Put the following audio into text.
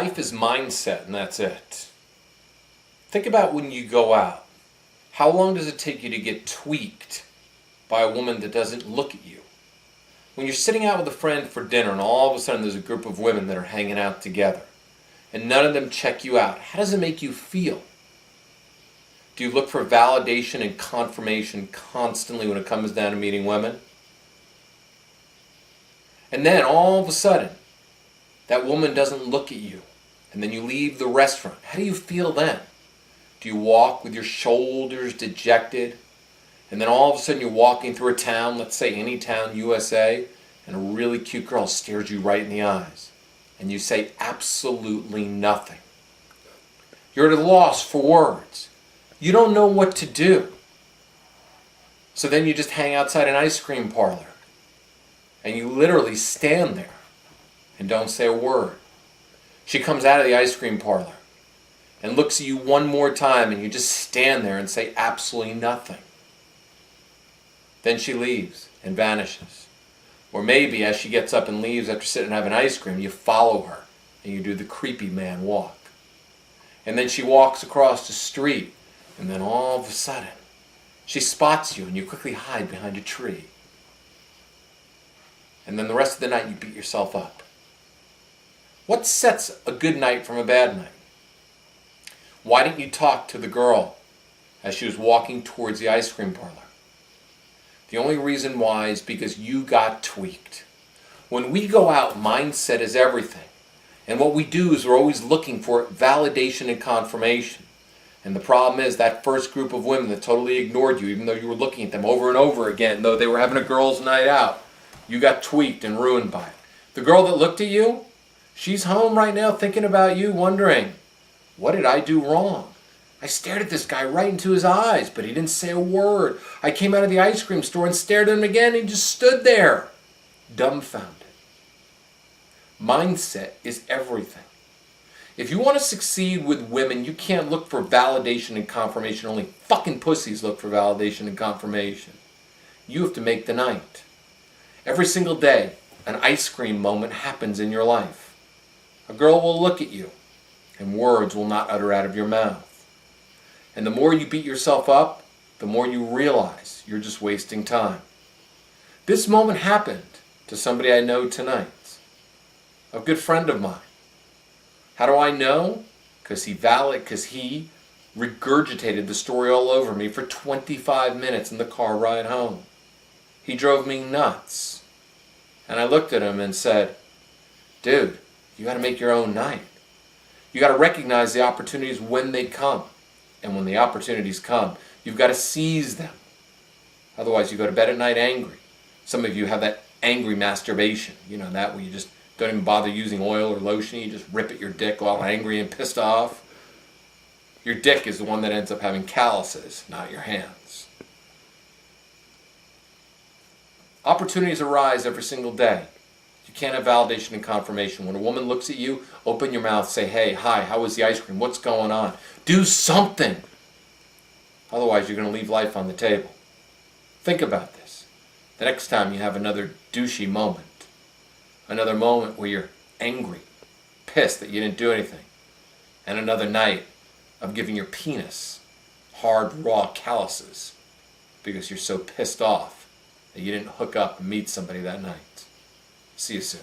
Life is mindset, and that's it. Think about when you go out. How long does it take you to get tweaked by a woman that doesn't look at you? When you're sitting out with a friend for dinner and all of a sudden there's a group of women that are hanging out together and none of them check you out, how does it make you feel? Do you look for validation and confirmation constantly when it comes down to meeting women? And then all of a sudden, that woman doesn't look at you, and then you leave the restaurant. How do you feel then? Do you walk with your shoulders dejected? And then all of a sudden you're walking through a town, let's say any town, USA, and a really cute girl stares you right in the eyes. And you say absolutely nothing. You're at a loss for words. You don't know what to do. So then you just hang outside an ice cream parlor. And you literally stand there and don't say a word. She comes out of the ice cream parlor and looks at you one more time, and you just stand there and say absolutely nothing. Then she leaves and vanishes. Or maybe as she gets up and leaves after sitting and having ice cream, you follow her and you do the creepy man walk. And then she walks across the street, and then all of a sudden she spots you and you quickly hide behind a tree. And then the rest of the night you beat yourself up. What sets a good night from a bad night? Why didn't you talk to the girl as she was walking towards the ice cream parlor? The only reason why is because you got tweaked. When we go out, mindset is everything. And what we do is we're always looking for validation and confirmation. And the problem is that first group of women that totally ignored you, even though you were looking at them over and over again, though they were having a girls' night out, you got tweaked and ruined by it. The girl that looked at you, she's home right now thinking about you, wondering, what did I do wrong? I stared at this guy right into his eyes, but he didn't say a word. I came out of the ice cream store and stared at him again, and he just stood there, dumbfounded. Mindset is everything. If you want to succeed with women, you can't look for validation and confirmation. Only fucking pussies look for validation and confirmation. You have to make the night. Every single day, an ice cream moment happens in your life. A girl will look at you, and words will not utter out of your mouth. And the more you beat yourself up, the more you realize you're just wasting time. This moment happened to somebody I know tonight, a good friend of mine. How do I know? Because he regurgitated the story all over me for 25 minutes in the car ride home. He drove me nuts. And I looked at him and said, dude, you got to make your own night. You got to recognize the opportunities when they come. And when the opportunities come, you've got to seize them. Otherwise, you go to bed at night angry. Some of you have that angry masturbation. You know, that where you just don't even bother using oil or lotion. You just rip at your dick all angry and pissed off. Your dick is the one that ends up having calluses, not your hands. Opportunities arise every single day. You can't have validation and confirmation. When a woman looks at you, open your mouth, say, hey, hi, how was the ice cream? What's going on? Do something. Otherwise, you're going to leave life on the table. Think about this. The next time you have another douchey moment, another moment where you're angry, pissed that you didn't do anything, and another night of giving your penis hard, raw calluses because you're so pissed off that you didn't hook up and meet somebody that night. See you soon.